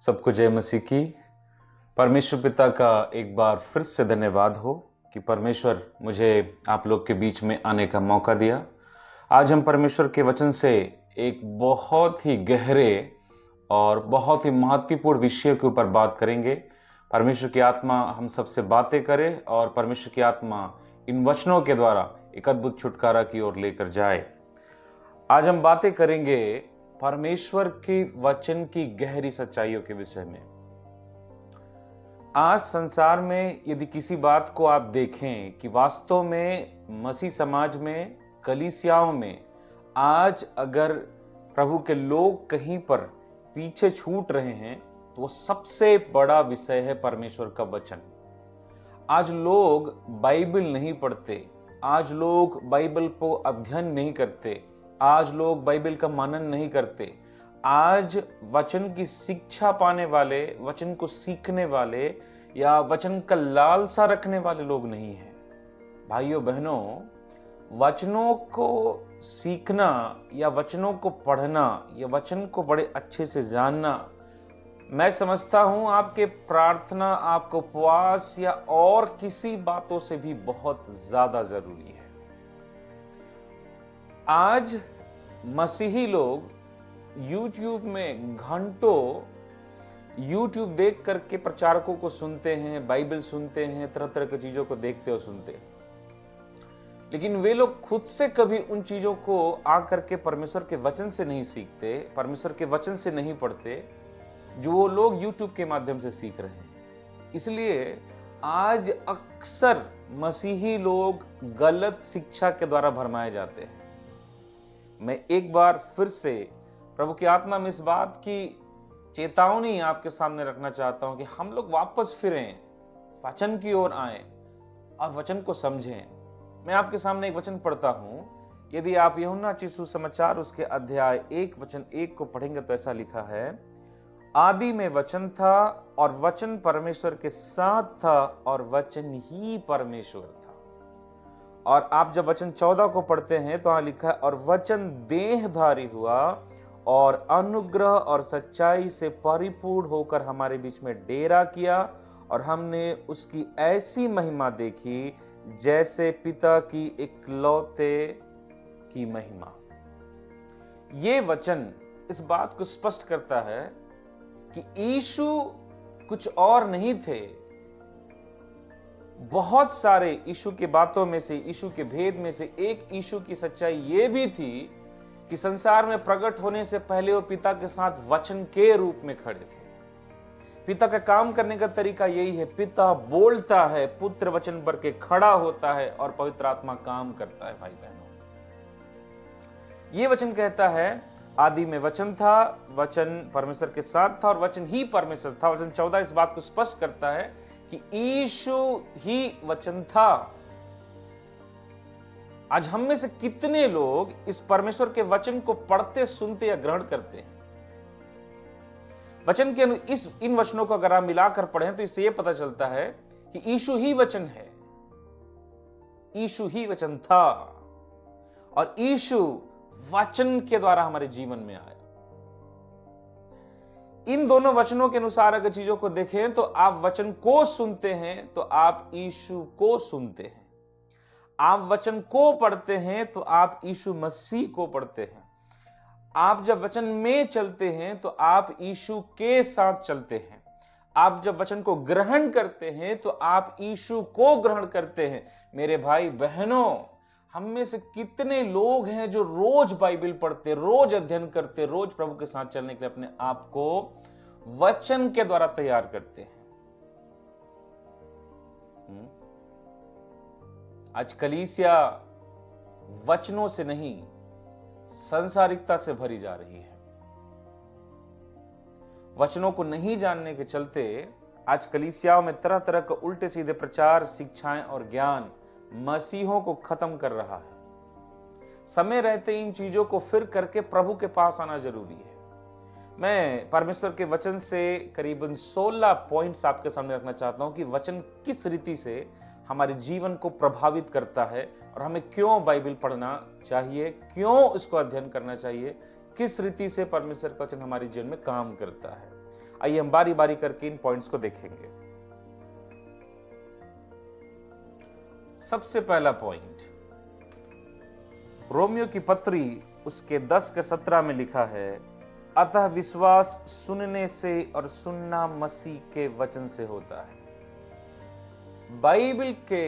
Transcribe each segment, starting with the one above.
सबको जय मसीह की। परमेश्वर पिता का एक बार फिर से धन्यवाद हो कि परमेश्वर मुझे आप लोग के बीच में आने का मौका दिया। आज हम परमेश्वर के वचन से एक बहुत ही गहरे और बहुत ही महत्वपूर्ण विषय के ऊपर बात करेंगे। परमेश्वर की आत्मा हम सबसे बातें करे और परमेश्वर की आत्मा इन वचनों के द्वारा एक अद्भुत छुटकारा की ओर लेकर जाए। आज हम बातें करेंगे परमेश्वर के वचन की गहरी सच्चाइयों के विषय में। आज संसार में यदि किसी बात को आप देखें कि वास्तव में मसीह समाज में, कलीसियाओं में आज अगर प्रभु के लोग कहीं पर पीछे छूट रहे हैं तो वो सबसे बड़ा विषय है परमेश्वर का वचन। आज लोग बाइबल नहीं पढ़ते, आज लोग बाइबल को अध्ययन नहीं करते, आज लोग बाइबल का मनन नहीं करते। आज वचन की शिक्षा पाने वाले, वचन को सीखने वाले या वचन का लालसा रखने वाले लोग नहीं हैं। भाइयों बहनों, वचनों को सीखना या वचनों को पढ़ना या वचन को बड़े अच्छे से जानना, मैं समझता हूं आपके प्रार्थना, आपको उपवास या और किसी बातों से भी बहुत ज्यादा जरूरी है। आज मसीही लोग YouTube में घंटों YouTube देख करके प्रचारकों को सुनते हैं, बाइबल सुनते हैं, तरह तरह की चीजों को देखते और सुनते हैं, लेकिन वे लोग खुद से कभी उन चीजों को आकर के परमेश्वर के वचन से नहीं सीखते, परमेश्वर के वचन से नहीं पढ़ते जो वो लोग YouTube के माध्यम से सीख रहे हैं। इसलिए आज अक्सर मसीही लोग गलत शिक्षा के द्वारा भरमाए जाते हैं। मैं एक बार फिर से प्रभु की आत्मा में इस बात की चेतावनी आपके सामने रखना चाहता हूं कि हम लोग वापस फिरें, वचन की ओर आएं और वचन को समझें। मैं आपके सामने एक वचन पढ़ता हूं। यदि आप यूहन्ना चिशु सुसमाचार उसके अध्याय 1 वचन 1 को पढ़ेंगे तो ऐसा लिखा है, आदि में वचन था और वचन परमेश्वर के साथ था और वचन ही परमेश्वर था। और आप जब वचन 14 को पढ़ते हैं तो वहां लिखा है, और वचन देहधारी हुआ और अनुग्रह और सच्चाई से परिपूर्ण होकर हमारे बीच में डेरा किया और हमने उसकी ऐसी महिमा देखी जैसे पिता की इकलौते की महिमा। ये वचन इस बात को स्पष्ट करता है कि यीशु कुछ और नहीं थे। बहुत सारे यीशु की बातों में से, यीशु के भेद में से एक यीशु की सच्चाई ये भी थी कि संसार में प्रकट होने से पहले वो पिता के साथ वचन के रूप में खड़े थे। पिता का काम करने का तरीका यही है, पिता बोलता है, पुत्र वचन पर के खड़ा होता है और पवित्र आत्मा काम करता है। भाई बहनों, ये वचन कहता है, आदि में वचन था, वचन परमेश्वर के साथ था और वचन ही परमेश्वर था। वचन 14 इस बात को स्पष्ट करता है कि यीशु ही वचन था। आज हम में से कितने लोग इस परमेश्वर के वचन को पढ़ते, सुनते या ग्रहण करते हैं? वचन के इन वचनों को अगर आप मिलाकर पढ़ें तो इससे यह पता चलता है कि यीशु ही वचन है, यीशु ही वचन था और यीशु वचन के द्वारा हमारे जीवन में आया। इन दोनों वचनों के अनुसार अगर चीजों को देखें तो आप वचन को सुनते हैं तो आप यीशु को सुनते हैं, आप वचन को पढ़ते हैं तो आप यीशु मसीह को पढ़ते हैं, आप जब वचन में चलते हैं तो आप यीशु के साथ चलते हैं, आप जब वचन को ग्रहण करते हैं तो आप यीशु को ग्रहण करते हैं। मेरे भाई बहनों, हम में से कितने लोग हैं जो रोज बाइबल पढ़ते, रोज अध्ययन करते, रोज प्रभु के साथ चलने के लिए अपने आप को वचन के द्वारा तैयार करते हैं। आज कलीसिया वचनों से नहीं, सांसारिकता से भरी जा रही है। वचनों को नहीं जानने के चलते आज कलीसियाओं में तरह तरह के उल्टे सीधे प्रचार, शिक्षाएं और ज्ञान मसीहों को खत्म कर रहा है। समय रहते इन चीजों को फिर करके प्रभु के पास आना जरूरी है। मैं परमेश्वर के वचन से करीबन 16 पॉइंट्स आपके सामने रखना चाहता हूं कि वचन किस रीति से हमारे जीवन को प्रभावित करता है और हमें क्यों बाइबल पढ़ना चाहिए, क्यों इसको अध्ययन करना चाहिए, किस रीति से परमेश्वर का वचन हमारे जीवन में काम करता है। आइए हम बारी बारी करके इन पॉइंट्स को देखेंगे। सबसे पहला पॉइंट, रोमियो की पत्री उसके 10 के 17 में लिखा है, अतः विश्वास सुनने से और सुनना मसीह के वचन से होता है। बाइबल के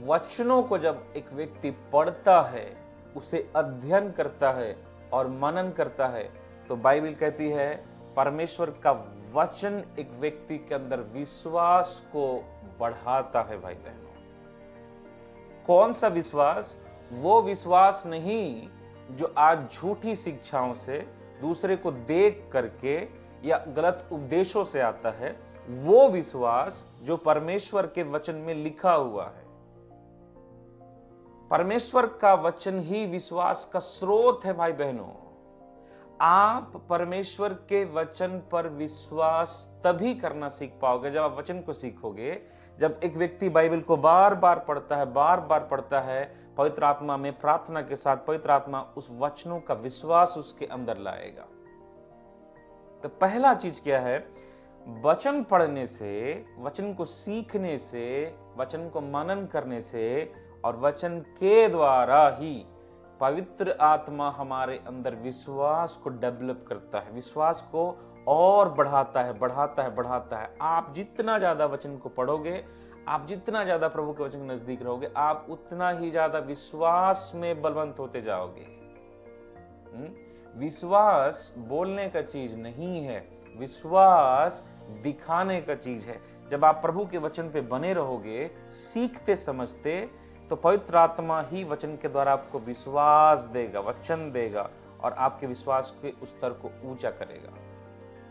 वचनों को जब एक व्यक्ति पढ़ता है, उसे अध्ययन करता है और मनन करता है, तो बाइबल कहती है परमेश्वर का वचन एक व्यक्ति के अंदर विश्वास को बढ़ाता है। भाई बहनों, कौन सा विश्वास? वो विश्वास नहीं जो आज झूठी शिक्षाओं से, दूसरे को देख करके या गलत उपदेशों से आता है, वो विश्वास जो परमेश्वर के वचन में लिखा हुआ है। परमेश्वर का वचन ही विश्वास का स्रोत है। भाई बहनों, आप परमेश्वर के वचन पर विश्वास तभी करना सीख पाओगे जब आप वचन को सीखोगे। जब एक व्यक्ति बाइबल को बार बार पढ़ता है, पवित्र आत्मा में प्रार्थना के साथ पवित्र आत्मा उस वचनों का विश्वास उसके अंदर लाएगा। तो पहला चीज क्या है? वचन पढ़ने से, वचन को सीखने से, वचन को मनन करने से और वचन के द्वारा ही पवित्र आत्मा हमारे अंदर विश्वास को डेवलप करता है, विश्वास को और बढ़ाता है। आप जितना ज्यादा वचन को पढ़ोगे, आप जितना ज्यादा प्रभु के वचन के नजदीक रहोगे, आप उतना ही ज्यादा विश्वास में बलवंत होते जाओगे। विश्वास बोलने का चीज नहीं है, विश्वास दिखाने का चीज है। जब आप प्रभु के वचन पे बने रहोगे, सीखते समझते, तो पवित्र आत्मा ही वचन के द्वारा आपको विश्वास देगा, वचन देगा और आपके विश्वास के उस स्तर को ऊंचा करेगा।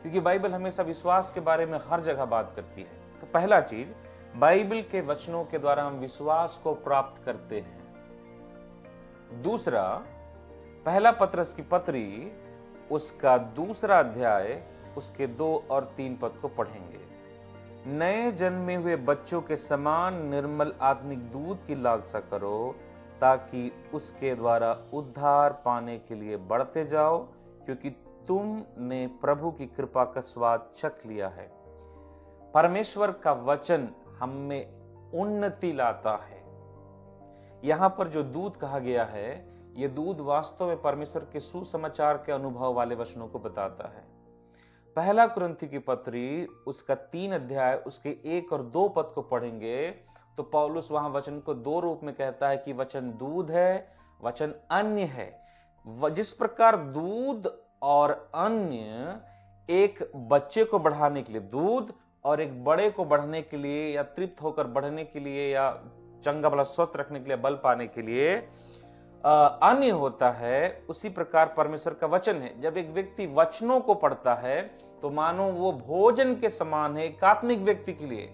क्योंकि बाइबल हमेशा विश्वास के बारे में हर जगह बात करती है। तो पहला चीज, बाइबल के वचनों के द्वारा हम विश्वास को प्राप्त करते हैं। दूसरा, पहला पत्रस की पत्री उसका 2 अध्याय उसके 2 और 3 पद को पढ़ेंगे। नए जन्मे हुए बच्चों के समान निर्मल आत्मिक दूध की लालसा करो, ताकि उसके द्वारा उद्धार पाने के लिए बढ़ते जाओ, क्योंकि तुमने प्रभु की कृपा का स्वाद चख लिया है। परमेश्वर का वचन हम में उन्नति लाता है। यहां पर जो दूध कहा गया है, यह दूध वास्तव में परमेश्वर के सुसमाचार के अनुभव वाले वचनों को बताता है। पहला कुरिन्थी की पत्री उसका 3 अध्याय उसके 1 और 2 पद को पढ़ेंगे तो पौलुस वहां वचन को 2 रूप में कहता है कि वचन दूध है, वचन अन्य है। जिस प्रकार दूध और अन्य एक बच्चे को बढ़ाने के लिए दूध और एक बड़े को बढ़ने के लिए या तृप्त होकर बढ़ने के लिए या चंगा भला स्वस्थ रखने के लिए, बल पाने के लिए अन्य होता है, उसी प्रकार परमेश्वर का वचन है। जब एक व्यक्ति वचनों को पढ़ता है तो मानो वो भोजन के समान है एक आत्मिक व्यक्ति के लिए,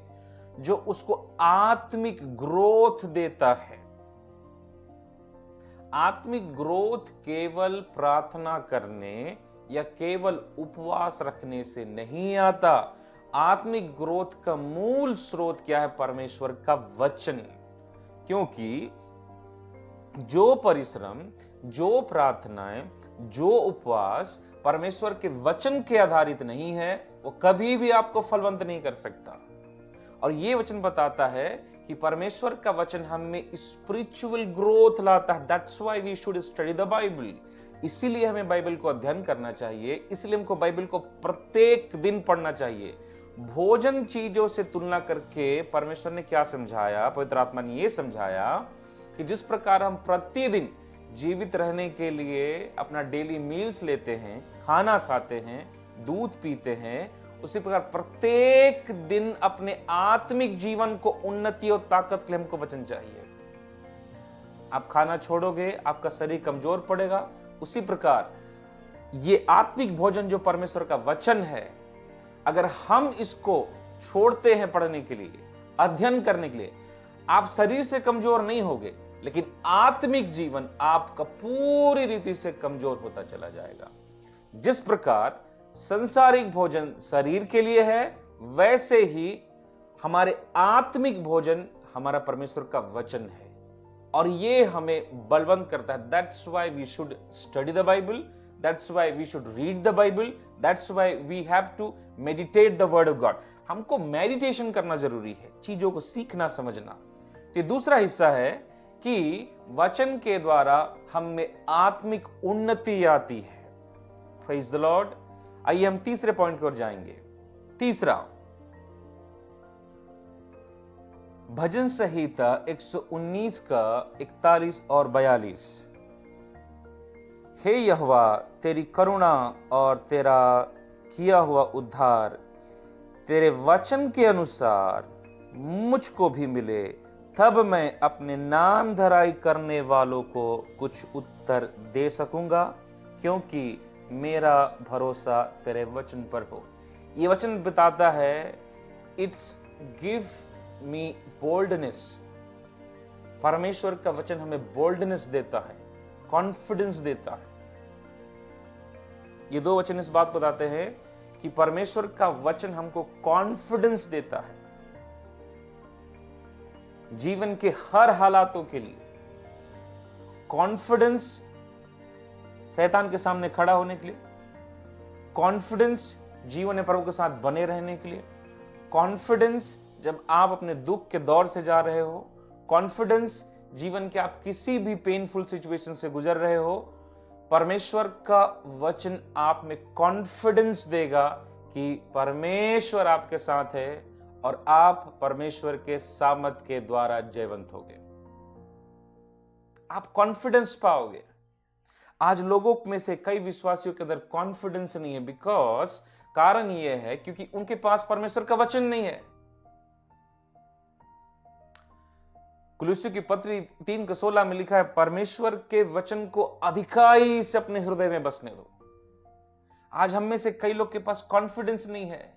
जो उसको आत्मिक ग्रोथ देता है। आत्मिक ग्रोथ केवल प्रार्थना करने या केवल उपवास रखने से नहीं आता। आत्मिक ग्रोथ का मूल स्रोत क्या है? परमेश्वर का वचन। क्योंकि जो परिश्रम, जो प्रार्थनाएं, जो उपवास परमेश्वर के वचन के आधारित नहीं है, वो कभी भी आपको फलवंत नहीं कर सकता। और ये वचन बताता है कि परमेश्वर का वचन हमें स्पिरिचुअल ग्रोथ लाता है। That's why we should study the Bible. इसीलिए हमें बाइबल को अध्ययन करना चाहिए, इसलिए हमको बाइबल को प्रत्येक दिन पढ़ना चाहिए। भोजन चीजों से तुलना करके परमेश्वर ने क्या समझाया? पवित्र आत्मा ने यह समझाया कि जिस प्रकार हम प्रतिदिन जीवित रहने के लिए अपना डेली मील्स लेते हैं, खाना खाते हैं, दूध पीते हैं, उसी प्रकार प्रत्येक दिन अपने आत्मिक जीवन को उन्नति और ताकत के लिए हमको वचन चाहिए। आप खाना छोड़ोगे, आपका शरीर कमजोर पड़ेगा। उसी प्रकार ये आत्मिक भोजन जो परमेश्वर का वचन है, अगर हम इसको छोड़ते हैं पढ़ने के लिए, अध्ययन करने के लिए, आप शरीर से कमजोर नहीं होगे, लेकिन आत्मिक जीवन आपका पूरी रीति से कमजोर होता चला जाएगा। जिस प्रकार संसारिक भोजन शरीर के लिए है, वैसे ही हमारे आत्मिक भोजन हमारा परमेश्वर का वचन है, और ये हमें बलवंत करता है। That's why we should study the Bible, That's why we should read the Bible. That's why we have to meditate the word of God. हमको मेडिटेशन करना जरूरी है, चीजों को सीखना समझना। तो दूसरा हिस्सा है कि वचन के द्वारा हम में आत्मिक उन्नति आती है। Praise the Lord। आइए हम तीसरे पॉइंट की ओर जाएंगे। तीसरा, भजन संहिता 119 का 41 और 42। हे यहोवा, तेरी करुणा और तेरा किया हुआ उद्धार तेरे वचन के अनुसार मुझको भी मिले, तब मैं अपने नाम धराई करने वालों को कुछ उत्तर दे सकूंगा, क्योंकि मेरा भरोसा तेरे वचन पर हो। ये वचन बताता है, इट्स गिव मी बोल्डनेस। परमेश्वर का वचन हमें बोल्डनेस देता है, कॉन्फिडेंस देता है। ये दो वचन इस बात को बताते हैं कि परमेश्वर का वचन हमको कॉन्फिडेंस देता है जीवन के हर हालातों के लिए। कॉन्फिडेंस शैतान के सामने खड़ा होने के लिए, कॉन्फिडेंस जीवन में प्रभु के साथ बने रहने के लिए, कॉन्फिडेंस जब आप अपने दुख के दौर से जा रहे हो, कॉन्फिडेंस जीवन के आप किसी भी पेनफुल सिचुएशन से गुजर रहे हो, परमेश्वर का वचन आप में कॉन्फिडेंस देगा कि परमेश्वर आपके साथ है और आप परमेश्वर के सामर्थ के द्वारा जयवंत होगे। आप कॉन्फिडेंस पाओगे। आज लोगों में से कई विश्वासियों के अंदर कॉन्फिडेंस नहीं है, बिकॉज कारण यह है क्योंकि उनके पास परमेश्वर का वचन नहीं है। कुलुस्सियों की पत्री 3:16 में लिखा है, परमेश्वर के वचन को अधिकाई से अपने हृदय में बसने दो। आज हम में से कई लोग के पास कॉन्फिडेंस नहीं है,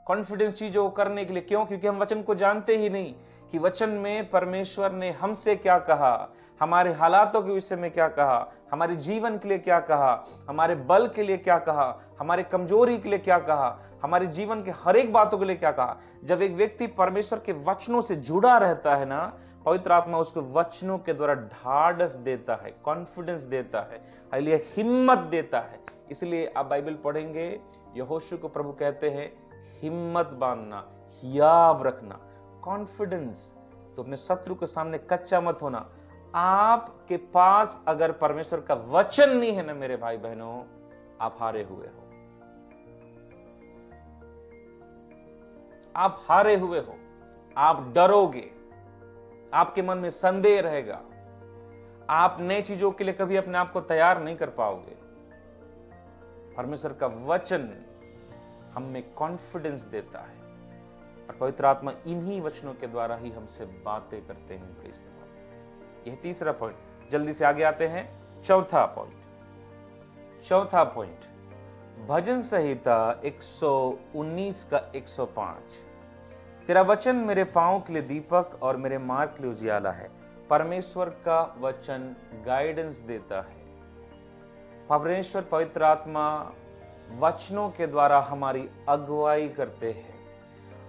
कॉन्फिडेंस चीजों को करने के लिए। क्यों? क्योंकि हम वचन को जानते ही नहीं कि वचन में परमेश्वर ने हमसे क्या कहा, हमारे हालातों के विषय में क्या कहा, हमारे जीवन के लिए क्या कहा, हमारे बल के लिए क्या कहा, हमारे कमजोरी के लिए क्या कहा, हमारे जीवन के हर एक बातों के लिए क्या कहा। जब एक व्यक्ति परमेश्वर के वचनों से जुड़ा रहता है ना, पवित्र आत्मा उसको वचनों के द्वारा ढाढ़स देता है, कॉन्फिडेंस देता है, हालेलुया, हिम्मत देता है। इसलिए आप बाइबल पढ़ेंगे, यहोशू को प्रभु कहते हैं हिम्मत बांधना, हियाव रखना, कॉन्फिडेंस। तो अपने शत्रु के सामने कच्चा मत होना। आपके पास अगर परमेश्वर का वचन नहीं है ना मेरे भाई बहनों, आप हारे हुए हो, आप हारे हुए हो। आप डरोगे, आपके मन में संदेह रहेगा, आप नई चीजों के लिए कभी अपने आप को तैयार नहीं कर पाओगे। परमेश्वर का वचन हमें कॉन्फिडेंस देता है और पवित्र आत्मा इन्हीं वचनों के द्वारा ही हमसे बातें करते हैं। Praise the Lord. यह तीसरा पॉइंट। जल्दी से आगे आते हैं चौथा पॉइंट। चौथा पॉइंट, भजन संहिता 119 का 105। तेरा वचन मेरे पांव के लिए दीपक और मेरे मार्ग के लिए उजियाला है। परमेश्वर का वचन गाइडेंस देता है। परमेश्वर पवित्र आत्मा वचनों के द्वारा हमारी अगुवाई करते हैं।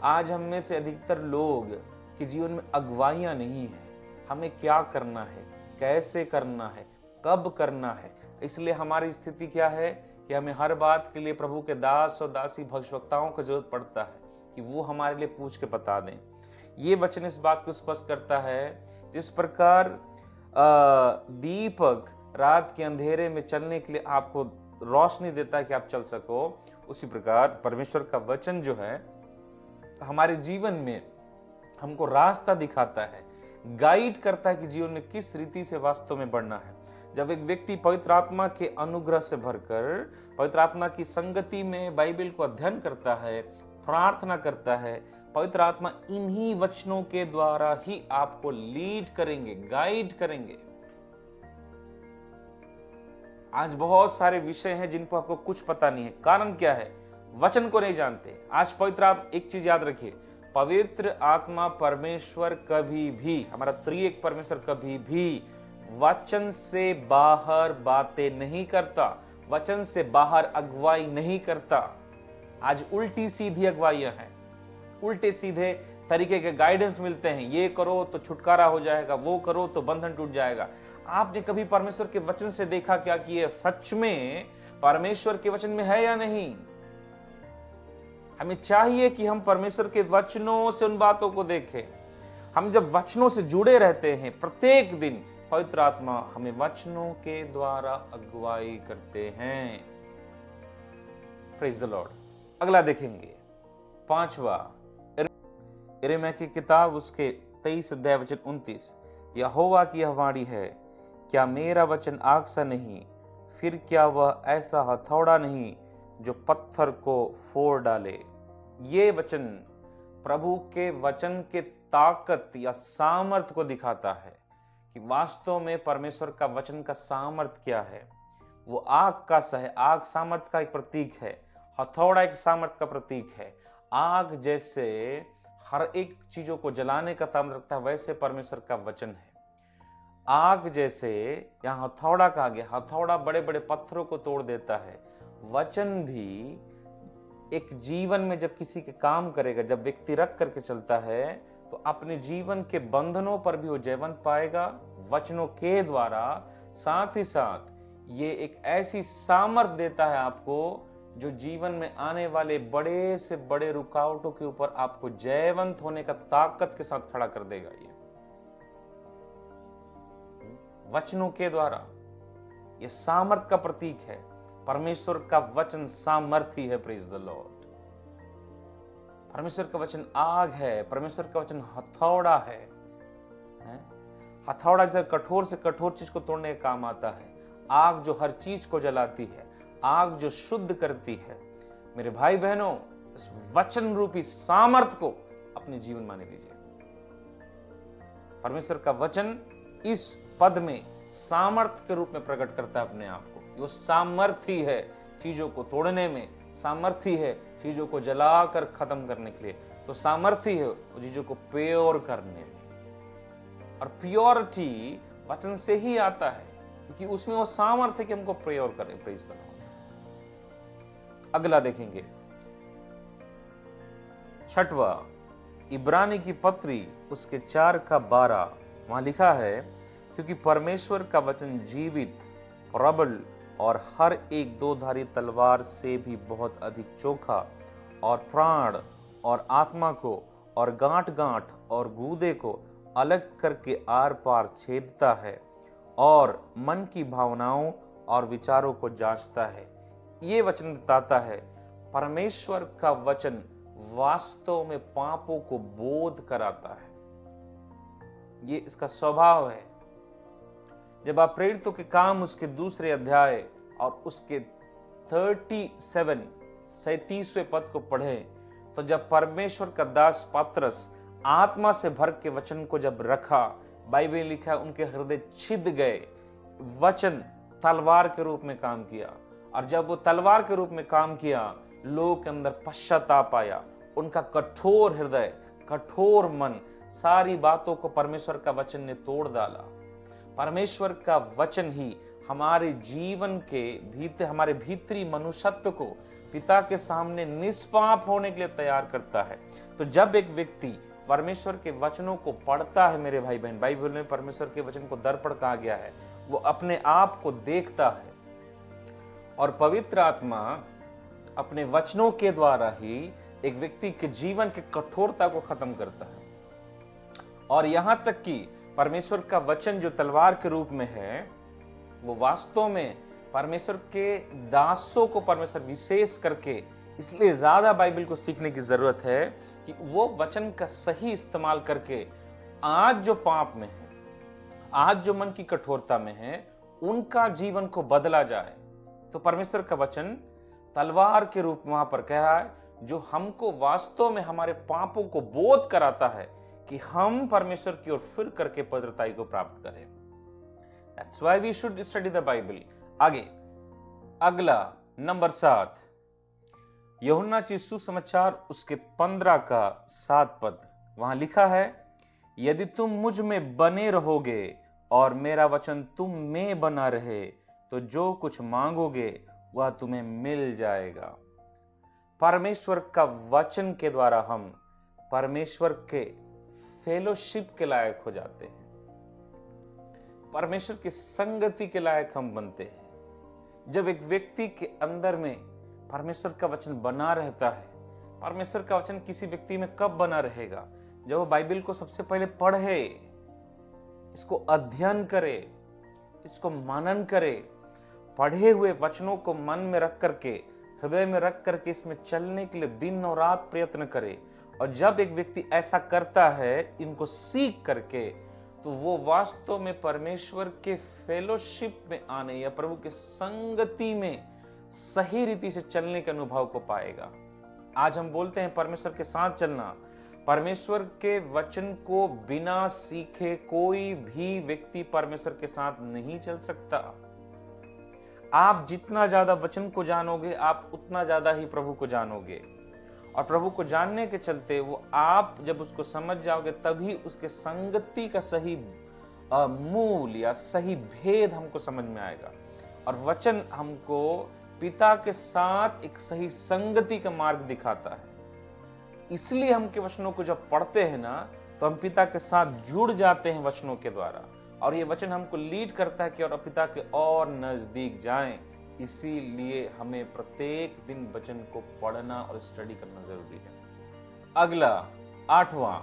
आज हम में से अधिकतर लोग के जीवन में अगुवाइयां नहीं है, हमें क्या करना है, कैसे करना है, कब करना है। इसलिए हमारी स्थिति क्या है कि हमें हर बात के लिए प्रभु के दास और दासी भविष्यवक्ताओं की जरूरत पड़ता है कि वो हमारे लिए पूछ के बता दें। ये वचन इस बात को स्पष्ट करता है, जिस प्रकार दीपक रात के अंधेरे में चलने के लिए आपको रोशनी देता है कि आप चल सको, उसी प्रकार परमेश्वर का वचन जो है हमारे जीवन में हमको रास्ता दिखाता है, गाइड करता है कि जीवन में किस रीति से वास्तव में बढ़ना है। जब एक व्यक्ति पवित्र आत्मा के अनुग्रह से भरकर पवित्र आत्मा की संगति में बाइबल को अध्ययन करता है, प्रार्थना करता है, पवित्र आत्मा इन्हीं वचनों के द्वारा ही आपको लीड करेंगे, गाइड करेंगे। आज बहुत सारे विषय हैं जिन पर आपको कुछ पता नहीं है। कारण क्या है? वचन को नहीं जानते। आज पवित्र आत्मा, एक चीज याद रखिए, पवित्र आत्मा परमेश्वर कभी भी, हमारा त्रिएक परमेश्वर कभी भी वचन से बाहर बातें नहीं करता, वचन से बाहर अगुवाई नहीं करता। आज उल्टी सीधी अगुवाइयां हैं, उल्टे सीधे तरीके के गाइडेंस मिलते हैं। ये करो तो छुटकारा हो जाएगा, वो करो तो बंधन टूट जाएगा। आपने कभी परमेश्वर के वचन से देखा क्या कि ये सच में परमेश्वर के वचन में है या नहीं। हमें चाहिए कि हम परमेश्वर के वचनों से उन बातों को देखें। हम जब वचनों से जुड़े रहते हैं, प्रत्येक दिन पवित्र आत्मा हमें वचनों के द्वारा अगुवाई करते हैं। Praise the Lord. अगला देखेंगे, 5वां यिर्मयाह की किताब उसके 23 अध्याय वचन 29। यहोवा की यह वाणी है, क्या मेरा वचन आग सा नहीं, फिर क्या वह ऐसा हथौड़ा नहीं जो पत्थर को फोड़ डाले। ये वचन प्रभु के वचन के ताकत या सामर्थ को दिखाता है कि वास्तव में परमेश्वर का वचन का सामर्थ क्या है। वो आग का सा है, आग सामर्थ का एक प्रतीक है, हथौड़ा एक सामर्थ का प्रतीक है। आग जैसे हर एक चीजों को जलाने का सामर्थ रखता है, वैसे परमेश्वर का वचन है। आग जैसे यहां हथौड़ा कहा गया, हथौड़ा बड़े बड़े पत्थरों को तोड़ देता है। वचन भी एक जीवन में जब किसी के काम करेगा, जब व्यक्ति रख करके चलता है, तो अपने जीवन के बंधनों पर भी वो जयवंत पाएगा वचनों के द्वारा। साथ ही साथ ये एक ऐसी सामर्थ देता है आपको जो जीवन में आने वाले बड़े से बड़े रुकावटों के ऊपर आपको जयवंत होने का ताकत के साथ खड़ा कर देगा। ये वचनों के द्वारा ये सामर्थ का प्रतीक है। परमेश्वर का वचन सामर्थी है। Praise the Lord. परमेश्वर का वचन आग है, परमेश्वर का वचन हथौड़ा है। हथौड़ा जैसे कठोर से कठोर चीज को तोड़ने का काम आता है। आग जो हर चीज को जलाती है, आग जो शुद्ध करती है। मेरे भाई बहनों, इस वचन रूपी सामर्थ को अपने जीवन माने लीजिए। परमेश्वर का वचन इस पद में सामर्थ के रूप में प्रकट करता है अपने आप को, कि वो सामर्थी है चीजों को तोड़ने में, सामर्थी है चीजों को जलाकर खत्म करने के लिए, तो सामर्थी है वो चीजों को प्योर करने में। और प्योरिटी वचन से ही आता है, क्योंकि उसमें वो सामर्थ्य कि हमको प्योर करें। Praise the Lord. अगला देखेंगे, 6वां इब्रानी की पत्री उसके 4:12। वहां लिखा है, क्योंकि परमेश्वर का वचन जीवित, प्रबल और हर एक दोधारी तलवार से भी बहुत अधिक चोखा और प्राण और आत्मा को और गांठ गांठ और गूदे को अलग करके आर पार छेदता है और मन की भावनाओं और विचारों को जांचता है। ये वचन बताता है परमेश्वर का वचन वास्तव में पापों को बोध कराता है। ये इसका स्वभाव है। जब आप प्रेरितों के काम उसके 2 अध्याय और उसके 37वें पद को पढ़ें, तो जब परमेश्वर का दास पतरस आत्मा से भर के वचन को जब रखा, बाइबल लिखा है उनके हृदय छिद गए। वचन तलवार के रूप में काम किया, और जब वो तलवार के रूप में काम किया, लोगों के अंदर पश्चाताप आया। उनका कठोर हृदय, कठोर मन, सारी बातों को परमेश्वर का वचन ने तोड़ डाला। परमेश्वर का वचन ही हमारे जीवन के भीतर, हमारे भीतरी मनुष्यत्व को पिता के सामने निष्पाप होने के लिए तैयार करता है। तो जब एक व्यक्ति परमेश्वर के वचनों को पढ़ता है, मेरे भाई बहन, बाइबल में परमेश्वर के वचन को दर्पण कहा गया है, वो अपने आप को देखता है, और पवित्र आत्मा अपने वचनों के द्वारा ही एक व्यक्ति के जीवन की कठोरता को खत्म करता है। और यहां तक कि परमेश्वर का वचन जो तलवार के रूप में है, वो वास्तव में परमेश्वर के दासों को परमेश्वर विशेष करके, इसलिए ज्यादा बाइबल को सीखने की जरूरत है कि वो वचन का सही इस्तेमाल करके आज जो पाप में है, आज जो मन की कठोरता में है, उनका जीवन को बदला जाए। तो परमेश्वर का वचन तलवार के रूप में वहां पर कहा है, जो हमको वास्तव में हमारे पापों को बोध कराता है कि हम परमेश्वर की ओर फिर करके पवित्रताई को प्राप्त करें। That's why we should study the Bible. आगे अगला नंबर 7, यूहन्ना की सुसमाचार उसके 15:7। वहां लिखा है, यदि तुम मुझ में बने रहोगे और मेरा वचन तुम में बना रहे, तो जो कुछ मांगोगे वह तुम्हें मिल जाएगा। परमेश्वर का वचन के द्वारा हम परमेश्वर के फेलोशिप के लायक हो जाते हैं, परमेश्वर की संगति के लायक हम बनते हैं। जब एक व्यक्ति के अंदर में परमेश्वर का वचन बना रहता है, परमेश्वर का वचन किसी व्यक्ति में कब बना रहेगा? जब वो बाइबल को सबसे पहले पढ़े, इसको अध्ययन करे, इसको मनन करे, पढ़े हुए वचनों को मन में रख करके, हृदय में रख करके इसमें चलने के लिए दिन और रात प्रयत्न करे। और जब एक व्यक्ति ऐसा करता है, इनको सीख करके, तो वो वास्तव में परमेश्वर के फेलोशिप में आने या प्रभु के संगति में सही रीति से चलने के अनुभव को पाएगा। आज हम बोलते हैं परमेश्वर के साथ चलना। परमेश्वर के वचन को बिना सीखे कोई भी व्यक्ति परमेश्वर के साथ नहीं चल सकता। आप जितना ज्यादा वचन को जानोगे, आप उतना ज्यादा ही प्रभु को जानोगे। और प्रभु को जानने के चलते वो आप जब उसको समझ जाओगे, तभी उसके संगति का सही मूल या सही भेद हमको समझ में आएगा। और वचन हमको पिता के साथ एक सही संगति का मार्ग दिखाता है। इसलिए हम के वचनों को जब पढ़ते हैं ना, तो हम पिता के साथ जुड़ जाते हैं वचनों के द्वारा। और ये वचन हमको लीड करता है कि और पिता के और नजदीक जाएं। इसीलिए हमें प्रत्येक दिन वचन को पढ़ना और स्टडी करना जरूरी है। अगला 8वां,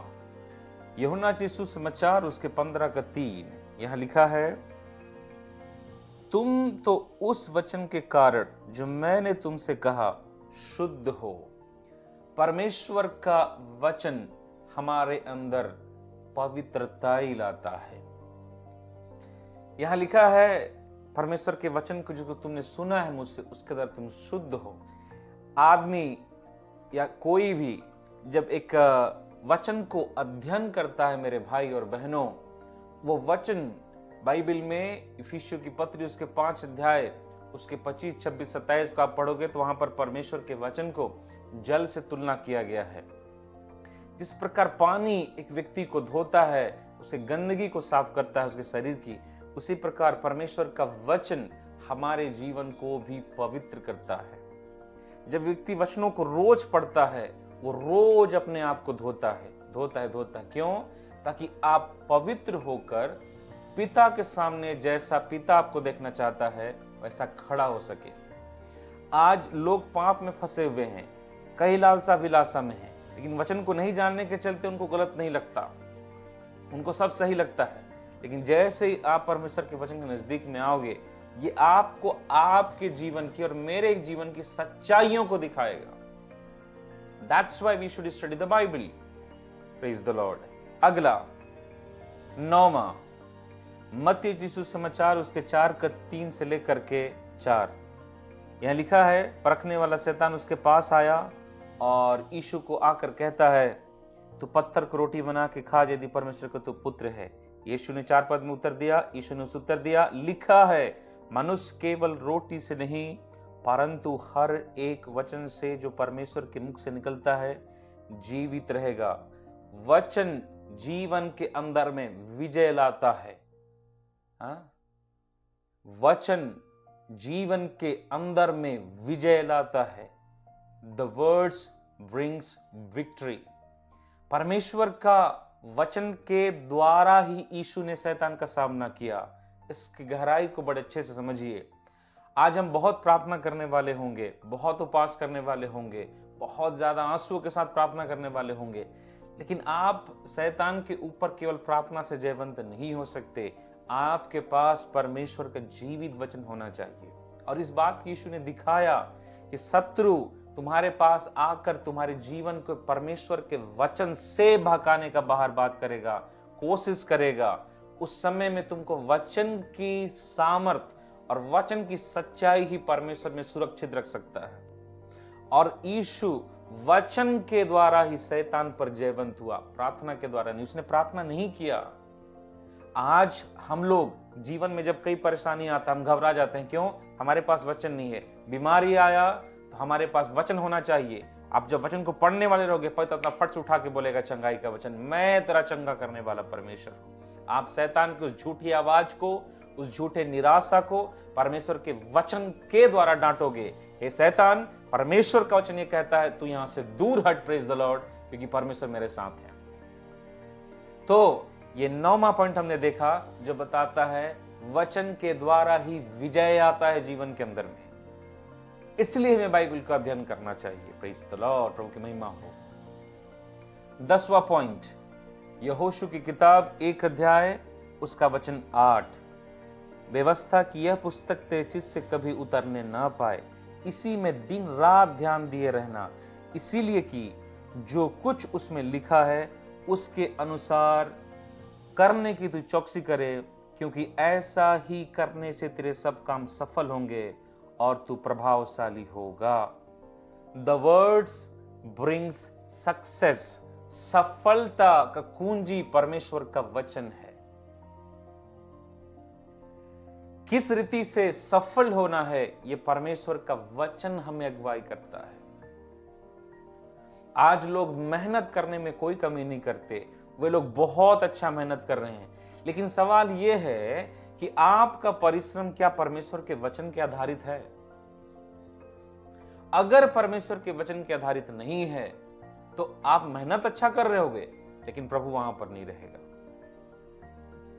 यूहन्ना के सुसमाचार उसके 15:3 यहां लिखा है, तुम तो उस वचन के कारण जो मैंने तुमसे कहा शुद्ध हो। परमेश्वर का वचन हमारे अंदर पवित्रता ही लाता है। यहां लिखा है, परमेश्वर के वचन को जो तुमने सुना है मुझसे, उसके द्वारा तुम शुद्ध हो। आदमी या कोई भी जब एक वचन को अध्ययन करता है, मेरे भाई और बहनों, वो वचन बाइबल में इफिसियों की पत्री उसके 5 अध्याय उसके 25, 26, 27 को आप पढ़ोगे तो वहां पर परमेश्वर के वचन को जल से तुलना किया गया है। जिस प्रकार पानी एक व्यक्ति को धोता है, उसे गंदगी को साफ करता है उसके शरीर की, उसी प्रकार परमेश्वर का वचन हमारे जीवन को भी पवित्र करता है। जब व्यक्ति वचनों को रोज पढ़ता है, वो रोज अपने आप को धोता है। क्यों? ताकि आप पवित्र होकर पिता के सामने जैसा पिता आपको देखना चाहता है वैसा खड़ा हो सके। आज लोग पाप में फंसे हुए हैं, कई लालसा विलासा में हैं, लेकिन वचन को नहीं जानने के चलते उनको गलत नहीं लगता, उनको सब सही लगता है। लेकिन जैसे ही आप परमेश्वर के वचन के नजदीक में आओगे, ये आपको आपके जीवन की और मेरे जीवन की सच्चाइयों को दिखाएगा। That's why we should study the Bible. Praise the Lord. अगला 9वां, मत्ती के सुसमाचार उसके 4:3 से लेकर के 4 यहां लिखा है, परखने वाला शैतान उसके पास आया और यीशु को आकर कहता है, तू पत्थर को रोटी बना के खा, यदि परमेश्वर का तू पुत्र है। यीशु ने 4 पद में उत्तर दिया, यीशु ने उत्तर दिया, लिखा है, मनुष्य केवल रोटी से नहीं परंतु हर एक वचन से जो परमेश्वर के मुख से निकलता है जीवित रहेगा। वचन जीवन के अंदर में विजय लाता है। वचन जीवन के अंदर में विजय लाता है। The words brings victory. परमेश्वर का वचन के द्वारा ही यीशु ने शैतान का सामना किया। इसकी गहराई को बड़े अच्छे से समझिए। आज हम बहुत प्रार्थना करने वाले होंगे, बहुत उपास करने वाले होंगे, बहुत ज्यादा आंसुओं के साथ प्रार्थना करने वाले होंगे, लेकिन आप शैतान के ऊपर केवल प्रार्थना से जयवंत नहीं हो सकते। आपके पास परमेश्वर का जीवित वचन होना चाहिए। और इस बात की यीशु ने दिखाया कि शत्रु तुम्हारे पास आकर तुम्हारे जीवन को परमेश्वर के वचन से भगाने का बाहर बात करेगा, कोशिश करेगा। उस समय में तुमको वचन की सामर्थ और वचन की सच्चाई ही परमेश्वर में सुरक्षित रख सकता है। और यीशु वचन के द्वारा ही शैतान पर जयवंत हुआ, प्रार्थना के द्वारा नहीं। उसने प्रार्थना नहीं किया। आज हम लोग जीवन में जब कई परेशानी आता हम घबरा जाते हैं। क्यों? हमारे पास वचन नहीं है। बीमारी आया तो हमारे पास वचन होना चाहिए। आप जब वचन को पढ़ने वाले रहोगे, पवित्र अपना फट से उठा के बोलेगा चंगाई का वचन, मैं तेरा चंगा करने वाला परमेश्वर हूं। आप शैतान की उस झूठी आवाज को, उस झूठे निराशा को परमेश्वर के वचन के द्वारा डांटोगे। हे शैतान, परमेश्वर का वचन ये कहता है तू यहां से दूर हट, प्रेज द लॉर्ड, क्योंकि परमेश्वर मेरे साथ है। तो ये 9वां पॉइंट हमने देखा जो बताता है वचन के द्वारा ही विजय आता है जीवन के अंदर में। इसलिए हमें बाइबल का अध्ययन करना चाहिए। प्रेज़ द लॉर्ड, प्रभु की महिमा हो। 10वां पॉइंट, यहोशू की किताब 1 अध्याय उसका वचन 8, व्यवस्था की यह पुस्तक तेरे चित्त से कभी उतरने ना पाए, इसी में दिन रात ध्यान दिए रहना, इसीलिए कि जो कुछ उसमें लिखा है उसके अनुसार करने की तू चौकसी करे, क्योंकि ऐसा ही करने से तेरे सब काम सफल होंगे और तू प्रभावशाली होगा। The words brings success. सफलता का कुंजी परमेश्वर का वचन है। किस रीति से सफल होना है, यह परमेश्वर का वचन हमें अगुवाई करता है। आज लोग मेहनत करने में कोई कमी नहीं करते, वे लोग बहुत अच्छा मेहनत कर रहे हैं, लेकिन सवाल यह है कि आपका परिश्रम क्या परमेश्वर के वचन के आधारित है? अगर परमेश्वर के वचन के आधारित नहीं है तो आप मेहनत अच्छा कर रहे होगे, लेकिन प्रभु वहां पर नहीं रहेगा।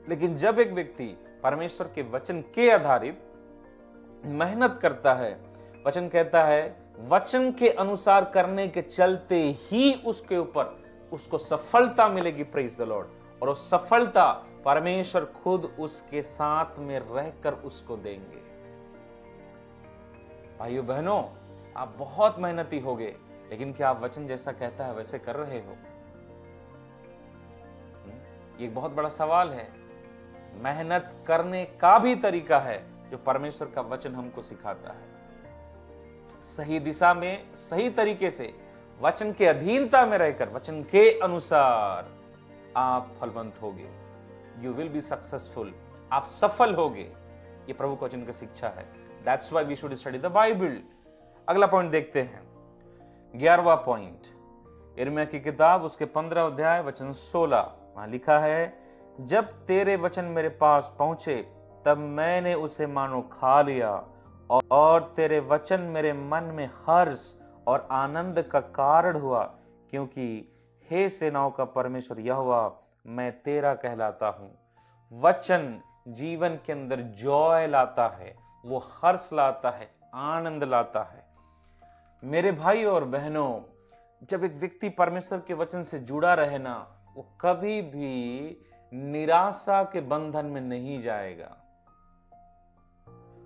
लेकिन जब एक व्यक्ति परमेश्वर के वचन के आधारित मेहनत करता है, वचन कहता है वचन के अनुसार करने के चलते ही उसके ऊपर उसको सफलता मिलेगी। Praise the Lord. और वो सफलता परमेश्वर खुद उसके साथ में रहकर उसको देंगे। भाइयों बहनों, आप बहुत मेहनती होगे, लेकिन क्या आप वचन जैसा कहता है वैसे कर रहे हो? ये एक बहुत बड़ा सवाल है। मेहनत करने का भी तरीका है जो परमेश्वर का वचन हमको सिखाता है। सही दिशा में, सही तरीके से, वचन के अधीनता में रहकर, वचन के अनुसार आप फलवंत होगे। You will be successful. आप सफल होगे। ये प्रभु का वचन की शिक्षा है। That's why we should study the Bible. अगला पॉइंट देखते हैं, 11वां पॉइंट, यिर्मयाह की किताब उसके 15 अध्याय वचन 16। वहां लिखा है, जब तेरे वचन मेरे पास पहुंचे तब मैंने उसे मानो खा लिया, और तेरे वचन मेरे मन में हर्ष और आनंद का कारण हुआ, क्योंकि हे सेनाओं का परमेश्वर यहोवा, मैं तेरा कहलाता हूं। वचन जीवन के अंदर जॉय लाता है, वो हर्ष लाता है, आनंद लाता है। मेरे भाई और बहनों, जब एक व्यक्ति परमेश्वर के वचन से जुड़ा रहे ना, वो कभी भी निराशा के बंधन में नहीं जाएगा।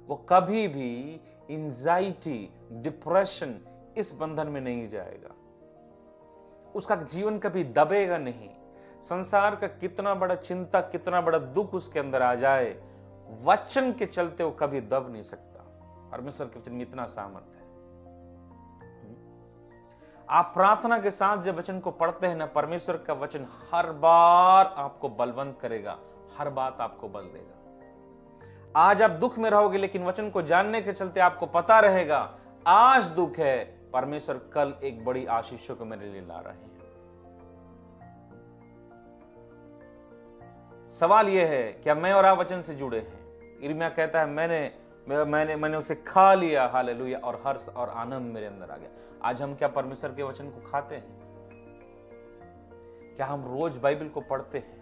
वो कभी भी एंजाइटी, डिप्रेशन, इस बंधन में नहीं जाएगा। उसका जीवन कभी दबेगा नहीं। संसार का कितना बड़ा चिंता, कितना बड़ा दुख उसके अंदर आ जाए, वचन के चलते वो कभी दब नहीं सकता। परमेश्वर के वचन में इतना सामर्थ्य है। आप प्रार्थना के साथ जब वचन को पढ़ते हैं ना, परमेश्वर का वचन हर बार आपको बलवंत करेगा, हर बात आपको बल देगा। आज आप दुख में रहोगे, लेकिन वचन को जानने के चलते आपको पता रहेगा आज दुख है, परमेश्वर कल एक बड़ी आशीषों को मेरे लिए ला रहे हैं। सवाल यह है, क्या मैं और आप वचन से जुड़े हैं? यिर्मयाह कहता है मैंने उसे खा लिया, हालेलुया, और हर्ष और आनंद मेरे अंदर आ गया। आज हम क्या परमेश्वर के वचन को खाते हैं? क्या हम रोज बाइबल को पढ़ते हैं?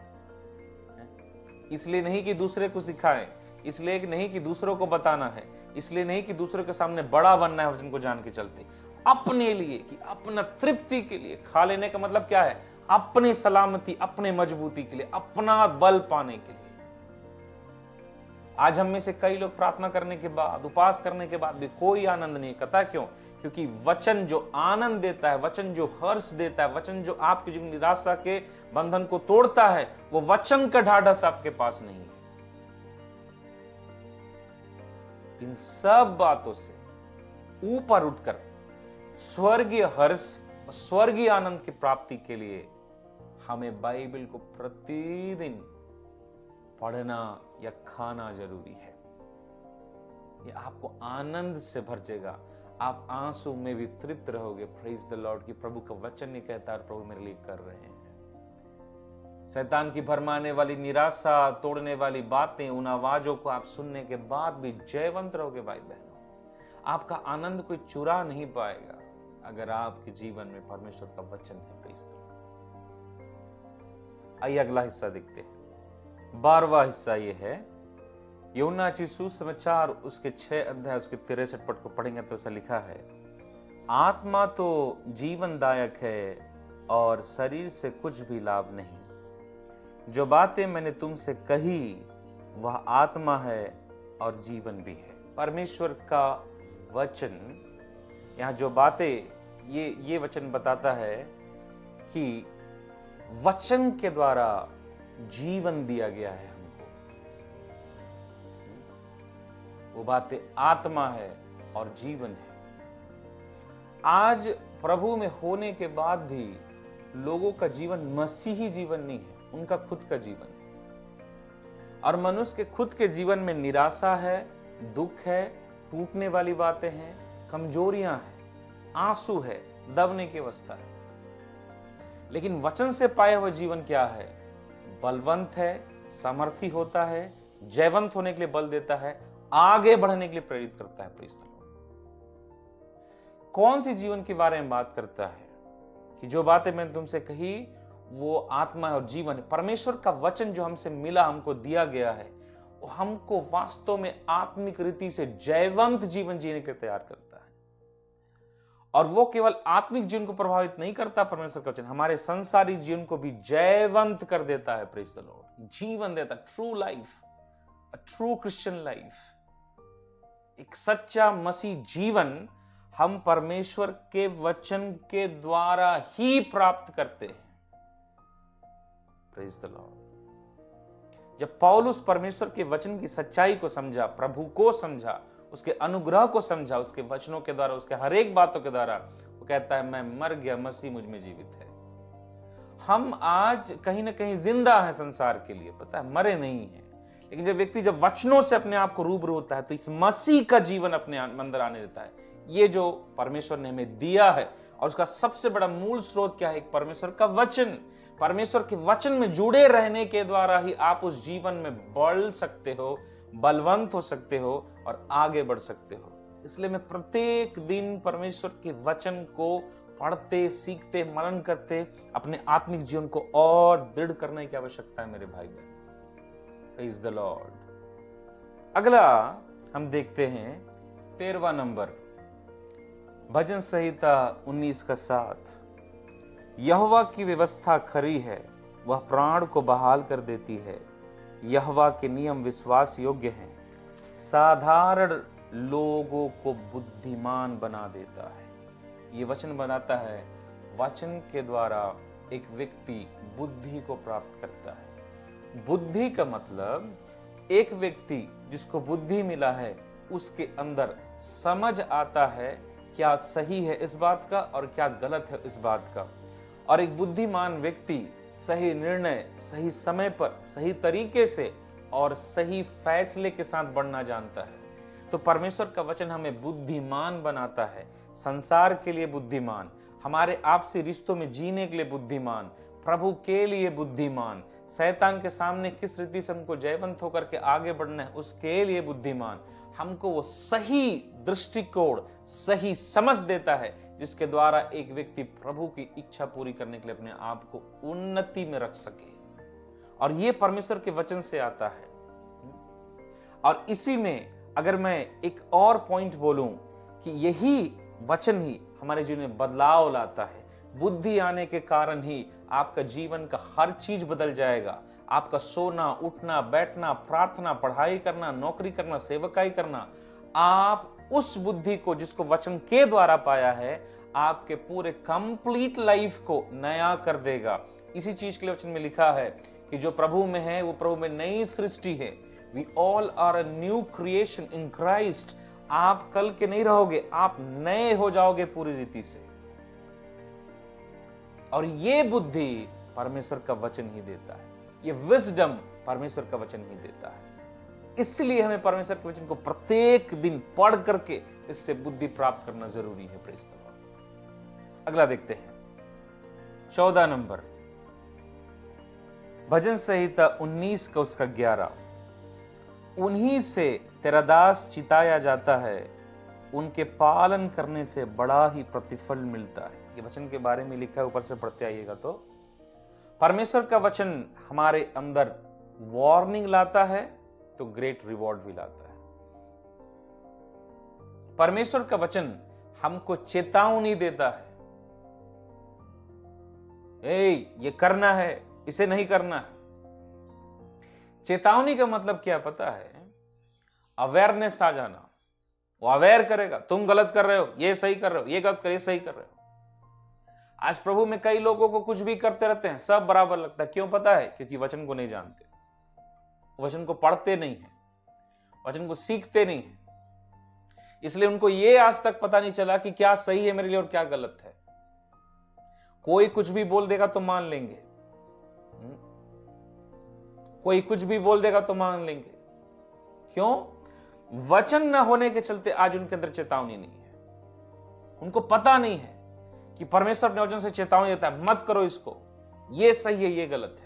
इसलिए नहीं कि दूसरे को सिखाएं, इसलिए नहीं कि दूसरों को बताना है, इसलिए नहीं कि दूसरों के सामने बड़ा बनना है वचन को जान के चलते, अपने लिए, कि अपना तृप्ति के लिए। खा लेने का मतलब क्या है? अपनी सलामती, अपने मजबूती के लिए, अपना बल पाने के लिए। आज हम में से कई लोग प्रार्थना करने के बाद, उपवास करने के बाद भी कोई आनंद नहीं करता। क्यों? क्योंकि वचन जो आनंद देता है, वचन जो हर्ष देता है, वचन जो आपके जीवन निराशा के बंधन को तोड़ता है, वो वचन का ढाढ़स आपके पास नहीं है। इन सब बातों से ऊपर उठकर स्वर्गीय हर्ष और स्वर्गीय आनंद की प्राप्ति के लिए हमें बाइबल को प्रतिदिन पढ़ना या खाना जरूरी है। ये आपको आनंद से भर देगा, आप आंसू में भी तृप्त रहोगे। प्रेज द लॉर्ड, कि प्रभु का वचन ये कहता है, प्रभु मेरे लिए कर रहे हैं। शैतान की भरमाने वाली, निराशा तोड़ने वाली बातें, उन आवाजों को आप सुनने के बाद भी जयवंत रहोगे। भाई बहनों, आपका आनंद कोई चुरा नहीं पाएगा अगर आपके जीवन में परमेश्वर का वचन है। Praise the Lord. आइए अगला हिस्सा देखते हैं। 12वां हिस्सा ये है, यूहन्ना चिशु सुसमाचार उसके 6 अध्याय उसके 63 पद को पढ़ेंगे तो ऐसा लिखा है, आत्मा तो जीवनदायक है और शरीर से कुछ भी लाभ नहीं। जो बातें मैंने तुमसे कही वह आत्मा है और जीवन भी है। परमेश्वर का वचन, यहाँ जो बातें ये वचन बताता है कि वचन के द्वारा जीवन दिया गया है हमको। वो बातें आत्मा है और जीवन है। आज प्रभु में होने के बाद भी लोगों का जीवन मसीही जीवन नहीं है, उनका खुद का जीवन है। और मनुष्य के खुद के जीवन में निराशा है, दुख है, टूटने वाली बातें हैं, कमजोरियां हैं, आंसू है, दबने की अवस्था है। लेकिन वचन से पाया हुआ जीवन क्या है? बलवंत है, सामर्थी होता है, जयवंत होने के लिए बल देता है, आगे बढ़ने के लिए प्रेरित करता है। प्रेरित कौन सी जीवन के बारे में बात करता है कि जो बातें मैंने तुमसे कही वो आत्मा और जीवन है। परमेश्वर का वचन जो हमसे मिला, हमको दिया गया है, वो हमको वास्तव में आत्मिक रीति से जयवंत जीवन जीने के लिए तैयार करता है। और वो केवल आत्मिक जीवन को प्रभावित नहीं करता, परमेश्वर का वचन हमारे संसारी जीवन को भी जयवंत कर देता है। प्रेज द लॉर्ड, जीवन देता, true life, a true Christian life, एक सच्चा मसीह जीवन हम परमेश्वर के वचन के द्वारा ही प्राप्त करते हैं। Praise the Lord. जब पौलुस परमेश्वर के वचन की सच्चाई को समझा, प्रभु को समझा, उसके अनुग्रह को समझा, उसके वचनों के द्वारा, उसके हर एक बातों के द्वारा, वो कहता है मैं मर गया, मसीह मुझ में जीवित है। हम आज कहीं ना कहीं जिंदा हैं संसार के लिए, पता है, मरे नहीं हैं। लेकिन जब व्यक्ति जब वचनों से अपने आप को रूबरू होता है तो इस मसीह का जीवन अपने अंदर आने देता है। ये जो परमेश्वर ने हमें दिया है, और उसका सबसे बड़ा मूल स्रोत क्या है? एक परमेश्वर का वचन। परमेश्वर के वचन में जुड़े रहने के द्वारा ही आप उस जीवन में बढ़ सकते हो, बलवंत हो सकते हो और आगे बढ़ सकते हो। इसलिए मैं प्रत्येक दिन परमेश्वर के वचन को पढ़ते, सीखते, मनन करते अपने आत्मिक जीवन को और दृढ़ करने की आवश्यकता है मेरे भाई बहन। Praise the Lord. अगला हम देखते हैं 13वां नंबर, भजन संहिता 19 का 7। यहोवा की व्यवस्था खरी है, वह प्राण को बहाल कर देती है। यहोवा के नियम विश्वास योग्य हैं, साधारण लोगों को बुद्धिमान बना देता है। ये वचन बनाता है, वचन के द्वारा एक व्यक्ति बुद्धि को प्राप्त करता है। बुद्धि का मतलब एक व्यक्ति जिसको बुद्धि मिला है, उसके अंदर समझ आता है क्या सही है इस बात का और क्या गलत है इस बात का। और एक बुद्धिमान व्यक्ति सही निर्णय, सही समय पर, सही तरीके से और सही फैसले के साथ बढ़ना जानता है। तो परमेश्वर का वचन हमें बुद्धिमान बनाता है, संसार के लिए बुद्धिमान, हमारे आपसी रिश्तों में जीने के लिए बुद्धिमान, प्रभु के लिए बुद्धिमान, शैतान के सामने किस रीति से हमको जयवंत होकर के आगे बढ़ना है उसके लिए बुद्धिमान। हमको वो सही दृष्टिकोण, सही समझ देता है जिसके द्वारा एक व्यक्ति प्रभु की इच्छा पूरी करने के लिए अपने आप को उन्नति में रख सके। और ये परमेश्वर के वचन से आता है। और इसी में अगर मैं एक और पॉइंट बोलूं कि यही वचन ही हमारे जीवन में बदलाव लाता है। बुद्धि आने के कारण ही आपका जीवन का हर चीज बदल जाएगा। आपका सोना, उठना, बैठना, प्रार्थना, पढ़ाई करना, नौकरी करना, सेवकाई करना, आप उस बुद्धि को जिसको वचन के द्वारा पाया है, आपके पूरे कंप्लीट लाइफ को नया कर देगा। इसी चीज के लिए वचन में लिखा है कि जो प्रभु में है वो प्रभु में नई सृष्टि है। We all are a new creation in Christ। आप कल के नहीं रहोगे, आप नए हो जाओगे पूरी रीति से। और ये बुद्धि परमेश्वर का वचन ही देता है, ये विजडम परमेश्वर का वचन ही देता है। इसलिए हमें परमेश्वर के वचन को प्रत्येक दिन पढ़ करके इससे बुद्धि प्राप्त करना जरूरी है। Praise the Lord. अगला देखते हैं 14 नंबर, भजन संहिता 19 का उसका 11। उन्हीं से तेरा दास चिताया जाता है, उनके पालन करने से बड़ा ही प्रतिफल मिलता है। ये वचन के बारे में लिखा है, ऊपर से पढ़ते आइएगा तो परमेश्वर का वचन हमारे अंदर वार्निंग लाता है, तो ग्रेट रिवॉर्ड भी लाता है। परमेश्वर का वचन हमको चेतावनी देता है, ये करना है, इसे नहीं करना है। चेतावनी का मतलब क्या पता है? अवेयरनेस आ जाना। वो अवेयर करेगा, तुम गलत कर रहे हो, ये सही कर रहे हो, ये गलत कर, ये सही कर रहे हो। आज प्रभु में कई लोगों को कुछ भी करते रहते हैं, सब बराबर लगता है। क्यों पता है? क्योंकि वचन को नहीं जानते, वचन को पढ़ते नहीं है, वचन को सीखते नहीं है। इसलिए उनको ये आज तक पता नहीं चला कि क्या सही है मेरे लिए और क्या गलत है। कोई कुछ भी बोल देगा तो मान लेंगे, कोई कुछ भी बोल देगा तो मान लेंगे। क्यों? वचन न होने के चलते आज उनके अंदर चेतावनी नहीं है। उनको पता नहीं है कि परमेश्वर अपने वचन से चेतावनी देता है, मत करो इसको, ये सही है, ये गलत है।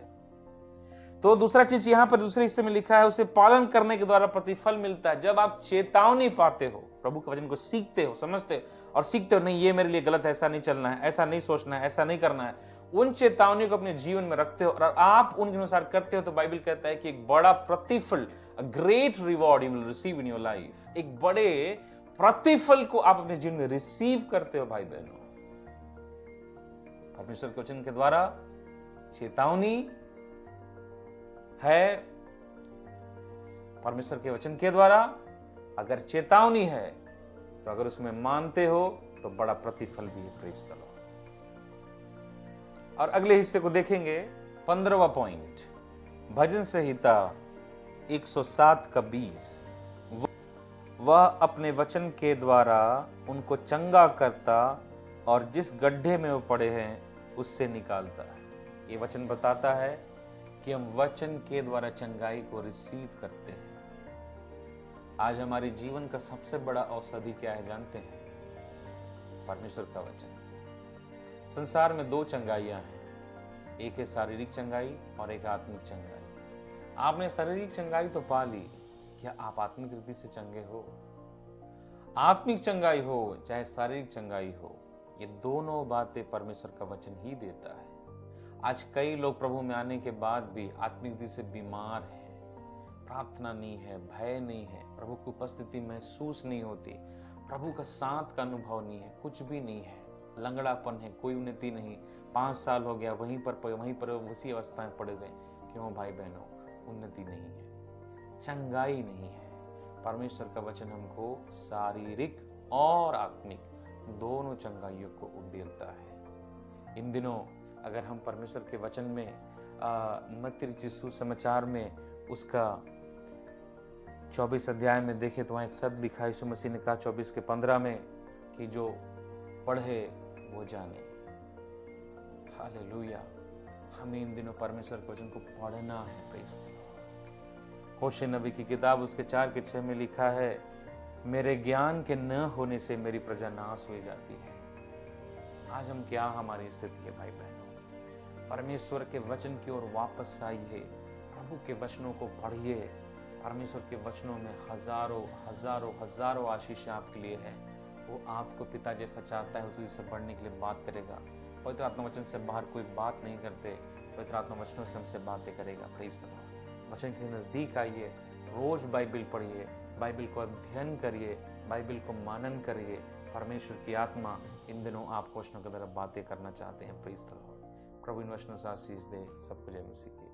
तो दूसरा चीज यहां पर दूसरे हिस्से में लिखा है, उसे पालन करने के द्वारा प्रतिफल मिलता है। जब आप चेतावनी पाते हो, प्रभु के वचन को सीखते हो, समझते हो और सीखते हो, नहीं ये मेरे लिए गलत है, ऐसा नहीं चलना है, ऐसा नहीं सोचना है, ऐसा नहीं करना है, उन चेतावनियों को अपने जीवन में रखते हो और आप उनके अनुसार करते हो, तो बाइबल कहता है कि एक बड़ा प्रतिफल, a great reward you will receive in your life, एक बड़े प्रतिफल को आप अपने जीवन में रिसीव करते हो। भाई बहनों, परमेश्वर के वचन के द्वारा चेतावनी है। परमेश्वर के वचन के द्वारा अगर चेतावनी है तो अगर उसमें मानते हो तो बड़ा प्रतिफल भी है। Praise the Lord. और अगले हिस्से को देखेंगे, 15वां पॉइंट, भजन संहिता 107 का 20। वह अपने वचन के द्वारा उनको चंगा करता और जिस गड्ढे में वो पड़े हैं उससे निकालता है। ये वचन बताता है कि हम वचन के द्वारा चंगाई को रिसीव करते हैं। आज हमारे जीवन का सबसे बड़ा औषधि क्या है जानते हैं? परमेश्वर का वचन। संसार में दो चंगाइयां हैं, एक है शारीरिक चंगाई और एक आत्मिक चंगाई। आपने शारीरिक चंगाई तो पा ली, क्या आप आत्मिक रीति से चंगे हो? आत्मिक चंगाई हो चाहे शारीरिक चंगाई हो, ये दोनों बातें परमेश्वर का वचन ही देता है। आज कई लोग प्रभु में आने के बाद भी आत्मिक रीति से बीमार हैं, प्रार्थना नहीं है, भय नहीं है, प्रभु की उपस्थिति महसूस नहीं होती, प्रभु का साथ का अनुभव नहीं है, कुछ भी नहीं है, लंगड़ापन है, कोई उन्नति नहीं। 5 साल हो गया वहीं पर उसी अवस्था में पड़े हुए। क्यों भाई बहनों? उन्नति नहीं है, चंगाई नहीं है। परमेश्वर का वचन हमको शारीरिक और आत्मिक दोनों चंगाइयों को उड़ेलता है। इन दिनों अगर हम परमेश्वर के वचन में मत्ती रचित सुसमाचार में उसका 24 अध्याय में देखें तो वहाँ एक शब्द लिखा है, यीशु मसीह ने कहा 24 के 15 में कि जो पढ़े वो जाने। हालेलुया। हमें इन दिनों परमेश्वर के वचन को पढ़ना है। Praise the Lord. होशे नबी की किताब उसके 4 के 6 में लिखा है, मेरे ज्ञान के न होने से मेरी प्रजा नाश हो जाती है। आज हम क्या हमारी स्थिति है भाई बहनों? परमेश्वर के वचन की ओर वापस आइए, प्रभु के वचनों को पढ़िए। परमेश्वर के वचनों में हजारों हजारों हजारों आशीष आपके लिए है। वो आपको पिता जैसा चाहता है, उसी से बढ़ने के लिए बात करेगा। पवित्र आत्मा वचन से बाहर कोई बात नहीं करते, पवित्र आत्मा वचनों से हमसे बातें करेगा। Praise the Lord. वचन के नजदीक आइए, रोज बाइबल पढ़िए, बाइबल को अध्ययन करिए, बाइबल को मानन करिए। परमेश्वर की आत्मा इन दिनों आपको वचनों की तरफ बातें करना चाहते हैं। Praise the lord. प्रभु इन वचनों से आशीष दे। सबको जय मसीह की।